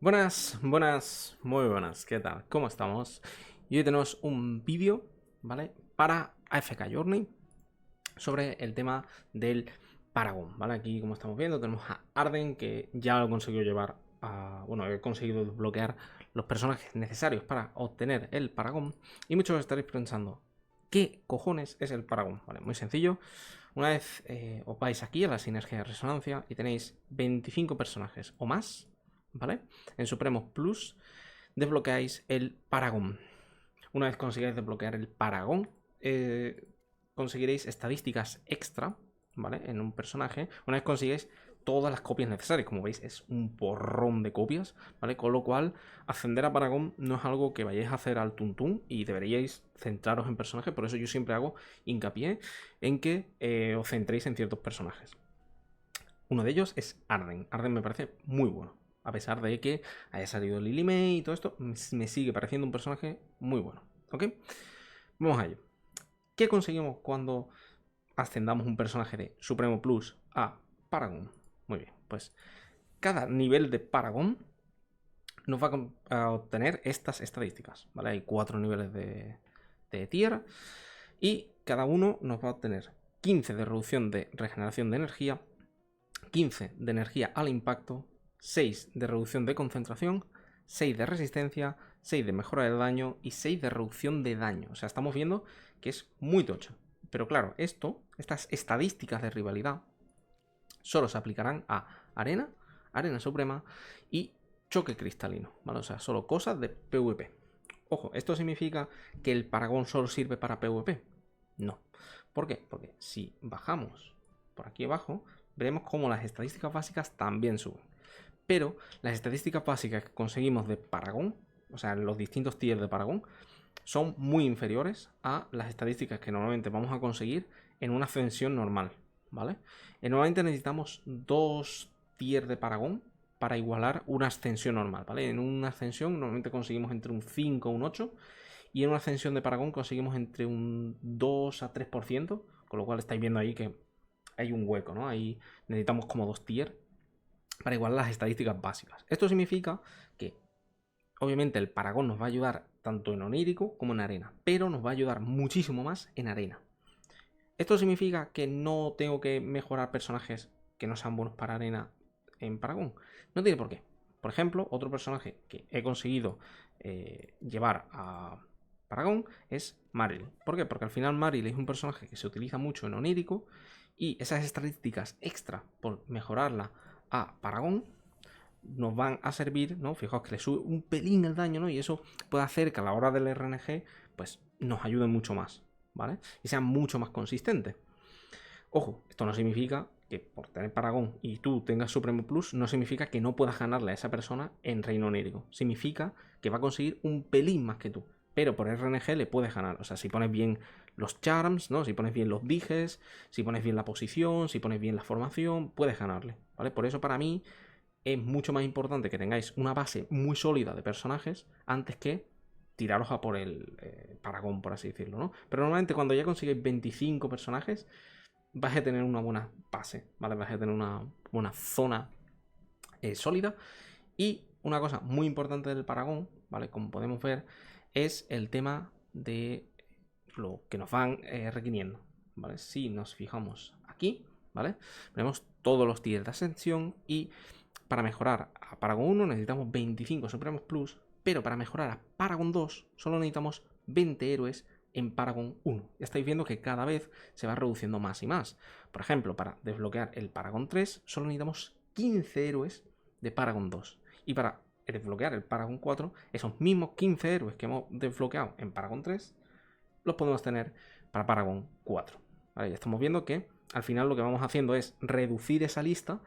Buenas, buenas, muy buenas, ¿qué tal? ¿Cómo estamos? Y hoy tenemos un vídeo, ¿vale? Para AFK Journey sobre el tema del Paragon, ¿vale? Aquí, como estamos viendo, tenemos a Arden, que ya lo consiguió llevar a... Bueno, he conseguido desbloquear los personajes necesarios para obtener el Paragon. Y muchos estaréis pensando, ¿qué cojones es el Paragon? Vale, muy sencillo. Una vez os vais aquí a la sinergia de resonancia y tenéis 25 personajes o más, ¿vale? En Supremos Plus desbloqueáis el Paragon. Una vez consigáis desbloquear el Paragon, conseguiréis estadísticas extra, ¿vale? En un personaje. Una vez consigáis todas las copias necesarias, como veis es un porrón de copias, ¿vale? Con lo cual, ascender a Paragon no es algo que vayáis a hacer al tuntún y deberíais centraros en personajes. Por eso yo siempre hago hincapié en que os centréis en ciertos personajes. Uno de ellos es Arden. Arden me parece muy bueno. A pesar de que haya salido Lily May y todo esto, me sigue pareciendo un personaje muy bueno. ¿Ok? Vamos a ello. ¿Qué conseguimos cuando ascendamos un personaje de Supremo Plus a Paragon? Muy bien, pues cada nivel de Paragon nos va a obtener estas estadísticas, ¿vale? Hay 4 niveles de tier y cada uno nos va a obtener 15 de reducción de regeneración de energía, 15 de energía al impacto, 6 de reducción de concentración, 6 de resistencia, 6 de mejora de daño y 6 de reducción de daño. O sea, estamos viendo que es muy tocho. Pero claro, estas estadísticas de rivalidad, solo se aplicarán a Arena, Arena Suprema y Choque Cristalino, ¿vale? O sea, solo cosas de PvP. Ojo, ¿esto significa que el Paragon solo sirve para PvP? No. ¿Por qué? Porque si bajamos por aquí abajo, veremos cómo las estadísticas básicas también suben. Pero las estadísticas básicas que conseguimos de Paragon, o sea, los distintos tiers de Paragon, son muy inferiores a las estadísticas que normalmente vamos a conseguir en una ascensión normal, ¿vale? Normalmente necesitamos 2 tiers de Paragon para igualar una ascensión normal, ¿vale? En una ascensión normalmente conseguimos entre un 5 o un 8 y en una ascensión de Paragon conseguimos entre un 2 a 3%, con lo cual estáis viendo ahí que hay un hueco, ¿no? Ahí necesitamos como 2 tiers para igualar las estadísticas básicas. Esto significa que obviamente el Paragon nos va a ayudar tanto en onírico como en arena, pero nos va a ayudar muchísimo más en arena. Esto significa que no tengo que mejorar personajes que no sean buenos para arena en Paragon. No tiene por qué. Por ejemplo, otro personaje que he conseguido llevar a Paragon es Maril. ¿Por qué? Porque al final Maril es un personaje que se utiliza mucho en onírico y esas estadísticas extra por mejorarla a Paragon nos van a servir, ¿no? Fijaos que le sube un pelín el daño, ¿no? Y eso puede hacer que a la hora del RNG, pues nos ayude mucho más, ¿vale? Y sea mucho más consistente. Ojo, esto no significa que por tener Paragon y tú tengas Supremo Plus, no significa que no puedas ganarle a esa persona en Reino Onírico. Significa que va a conseguir un pelín más que tú. Pero por RNG le puedes ganar. O sea, si pones bien los charms, ¿no? Si pones bien los diges, si pones bien la posición, si pones bien la formación, puedes ganarle, ¿vale? Por eso para mí es mucho más importante que tengáis una base muy sólida de personajes antes que tiraros a por el Paragon, por así decirlo, ¿no? Pero normalmente cuando ya consigues 25 personajes, vais a tener una buena base, ¿vale? Vais a tener una buena zona sólida. Y una cosa muy importante del Paragon, ¿vale? Como podemos ver, es el tema de lo que nos van requiriendo, ¿vale? Si nos fijamos aquí, ¿vale? Veremos todos los tiers de ascensión y para mejorar a Paragon 1 necesitamos 25 Supremos Plus, pero para mejorar a Paragon 2 solo necesitamos 20 héroes en Paragon 1. Ya estáis viendo que cada vez se va reduciendo más y más. Por ejemplo, para desbloquear el Paragon 3 solo necesitamos 15 héroes de Paragon 2. Y para desbloquear el Paragon 4, esos mismos 15 héroes que hemos desbloqueado en Paragon 3 los podemos tener para Paragon 4. ¿Vale? Ya estamos viendo que al final lo que vamos haciendo es reducir esa lista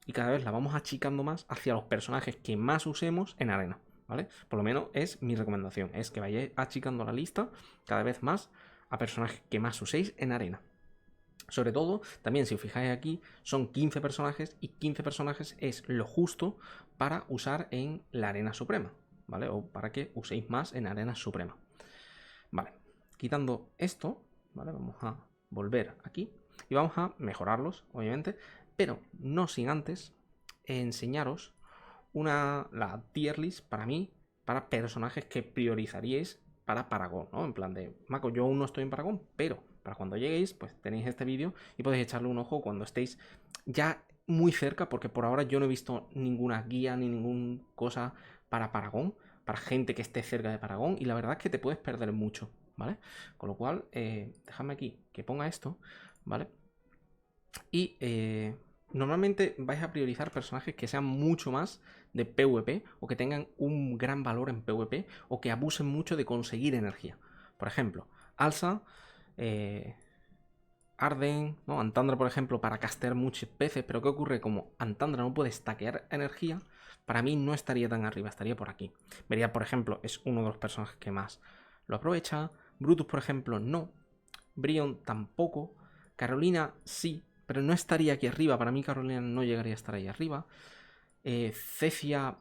y cada vez la vamos achicando más hacia los personajes que más usemos en arena, ¿vale? Por lo menos es mi recomendación, es que vayáis achicando la lista cada vez más a personajes que más uséis en arena. Sobre todo, también si os fijáis aquí, son 15 personajes y 15 personajes es lo justo para usar en la arena suprema, ¿vale? O para que uséis más en arena suprema. Vale, quitando esto, ¿vale? Vamos a volver aquí y vamos a mejorarlos, obviamente, pero no sin antes enseñaros la tier list para mí, para personajes que priorizaríais para Paragon, ¿no? En plan de, Mako, yo aún no estoy en Paragon, pero para cuando lleguéis, pues tenéis este vídeo y podéis echarle un ojo cuando estéis ya muy cerca, porque por ahora yo no he visto ninguna guía ni ninguna cosa para Paragon, para gente que esté cerca de Paragon, y la verdad es que te puedes perder mucho, ¿vale? Con lo cual, déjame aquí que ponga esto, ¿vale? Y normalmente vais a priorizar personajes que sean mucho más de PvP o que tengan un gran valor en PvP o que abusen mucho de conseguir energía. Por ejemplo, Alsa, Arden, ¿no? Antandra, por ejemplo, para castear muchas veces. Pero ¿qué ocurre? Como Antandra no puede stackear energía, para mí no estaría tan arriba, estaría por aquí. Vería, por ejemplo, es uno de los personajes que más lo aprovecha. Brutus, por ejemplo, no. Brion tampoco. Carolina sí, pero no estaría aquí arriba. Para mí Carolina no llegaría a estar ahí arriba. Cecia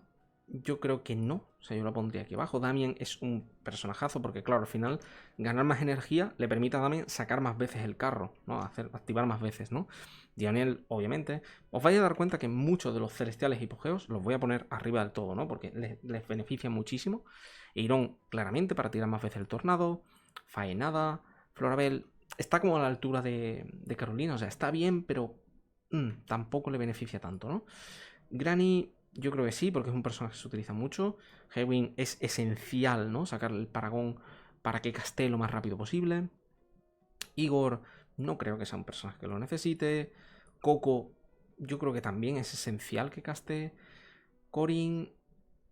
yo creo que no. O sea, yo la pondría aquí abajo. Damien es un personajazo porque, claro, al final ganar más energía le permite a Damien sacar más veces el carro, ¿no? Activar más veces, ¿no? Daniel, obviamente. Os vais a dar cuenta que muchos de los celestiales hipogeos los voy a poner arriba del todo, ¿no? Porque les beneficia muchísimo. Irón, claramente, para tirar más veces el tornado. Faenada. Florabel está como a la altura de Carolina. O sea, está bien, pero tampoco le beneficia tanto, ¿no? Granny, yo creo que sí, porque es un personaje que se utiliza mucho. Hewin es esencial, ¿no? Sacar el Paragón para que castee lo más rápido posible. Igor, no creo que sea un personaje que lo necesite. Coco, yo creo que también es esencial que castee. Corin,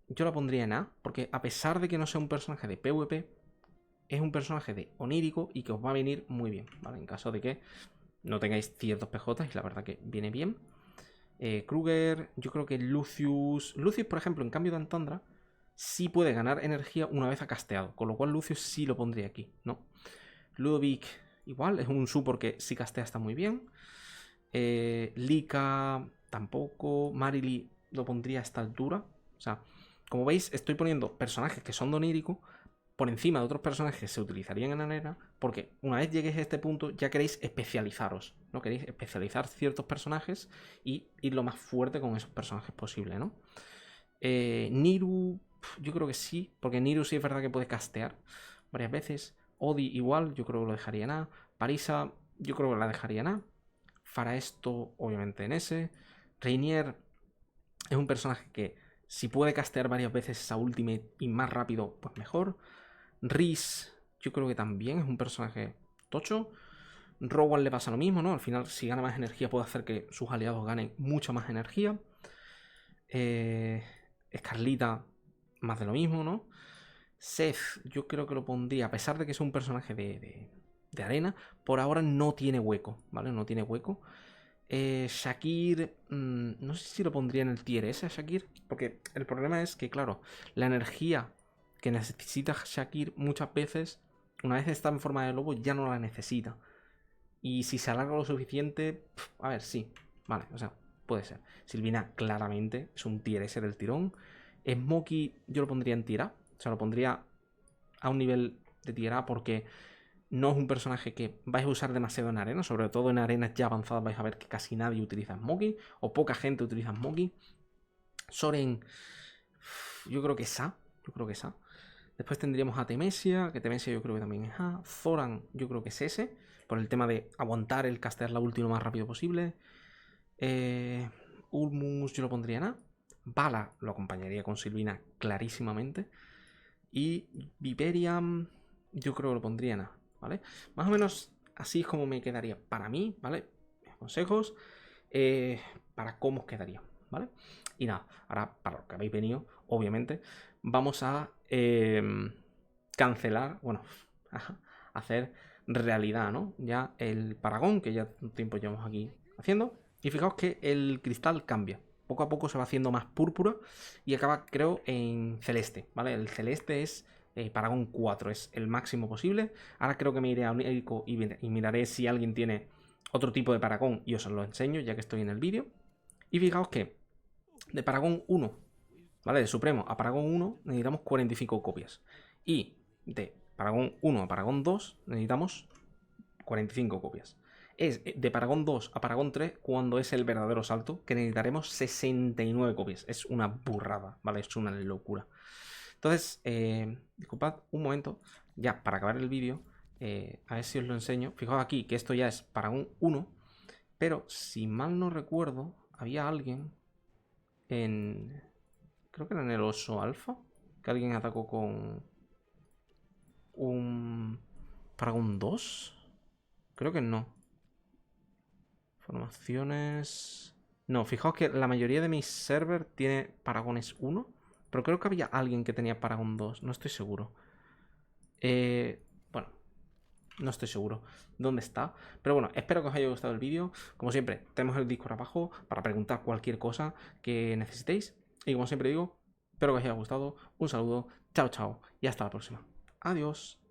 yo la pondría en A, porque a pesar de que no sea un personaje de PvP, es un personaje de onírico y que os va a venir muy bien, ¿vale? En caso de que no tengáis ciertos PJs, y la verdad que viene bien. Kruger, yo creo que Lucius, por ejemplo, en cambio de Antandra, sí puede ganar energía una vez ha casteado, con lo cual Lucius sí lo pondría aquí, ¿no? Ludovic, igual, es un support que si castea está muy bien. Lika, tampoco. Marily lo pondría a esta altura. O sea, como veis, estoy poniendo personajes que son de onírico por encima de otros personajes que se utilizarían en arena, porque una vez lleguéis a este punto ya queréis especializaros, ¿no? Queréis especializar ciertos personajes y ir lo más fuerte con esos personajes posible, ¿no? Niru, yo creo que sí, porque Niru sí es verdad que puede castear varias veces. Odi igual, yo creo que lo dejaría en A. Parisa, yo creo que la dejaría en A. Faraesto, obviamente en S. Reinier es un personaje que si puede castear varias veces esa ultimate y más rápido, pues mejor. Rhys, yo creo que también es un personaje tocho. Rowan le pasa lo mismo, ¿no? Al final, si gana más energía, puede hacer que sus aliados ganen mucha más energía. Escarlita, más de lo mismo, ¿no? Seth, yo creo que lo pondría, a pesar de que es un personaje de arena, por ahora no tiene hueco, ¿vale? No tiene hueco. Shakir, no sé si lo pondría en el tier S a Shakir, porque el problema es que, claro, la energía que necesita Shakir muchas veces, una vez está en forma de lobo, ya no la necesita. Y si se alarga lo suficiente, a ver, sí, vale, o sea, puede ser. Silvina claramente es un tier S del tirón. Smokey yo lo pondría en tier A, o sea, lo pondría a un nivel de tier A porque no es un personaje que vais a usar demasiado en arena, sobre todo en arenas ya avanzadas vais a ver que casi nadie utiliza Smokey, o poca gente utiliza Smokey. Soren, yo creo que es A, Después tendríamos a Temesia, que Temesia yo creo que también es A. Zoran, yo creo que es S, por el tema de aguantar el castear la ulti lo más rápido posible. Ulmus yo lo pondría en A. Bala lo acompañaría con Silvina clarísimamente. Y Viperiam yo creo que lo pondría en A, ¿vale? Más o menos así es como me quedaría para mí, ¿vale? Mis consejos para cómo os quedaría, ¿vale? Y nada, ahora para lo que habéis venido, obviamente, vamos a cancelar, bueno, a hacer realidad, ¿no? Ya el Paragón, que ya un tiempo llevamos aquí haciendo. Y fijaos que el cristal cambia. Poco a poco se va haciendo más púrpura y acaba, creo, en celeste, ¿vale? El celeste es Paragón 4, es el máximo posible. Ahora creo que me iré a Onírico y miraré si alguien tiene otro tipo de Paragón y os lo enseño ya que estoy en el vídeo. Y fijaos que de Paragón 1, ¿vale? De Supremo a Paragón 1 necesitamos 45 copias. Y de Paragón 1 a Paragón 2 necesitamos 45 copias. es de Paragon 2 a Paragon 3 cuando es el verdadero salto, que necesitaremos 69 copias. Es una burrada, ¿vale? Es una locura. Entonces, disculpad un momento, ya para acabar el vídeo, a ver si os lo enseño. Fijaos aquí que esto ya es Paragon 1, pero si mal no recuerdo, había alguien en... Creo que era en el oso alfa, que alguien atacó con un Paragon 2. Creo que no. Formaciones... No, fijaos que la mayoría de mis servers tiene Paragones 1, pero creo que había alguien que tenía Paragon 2, no estoy seguro. Bueno, no estoy seguro dónde está. Pero bueno, espero que os haya gustado el vídeo. Como siempre, tenemos el Discord abajo para preguntar cualquier cosa que necesitéis. Y como siempre digo, espero que os haya gustado. Un saludo, chao, chao y hasta la próxima. Adiós.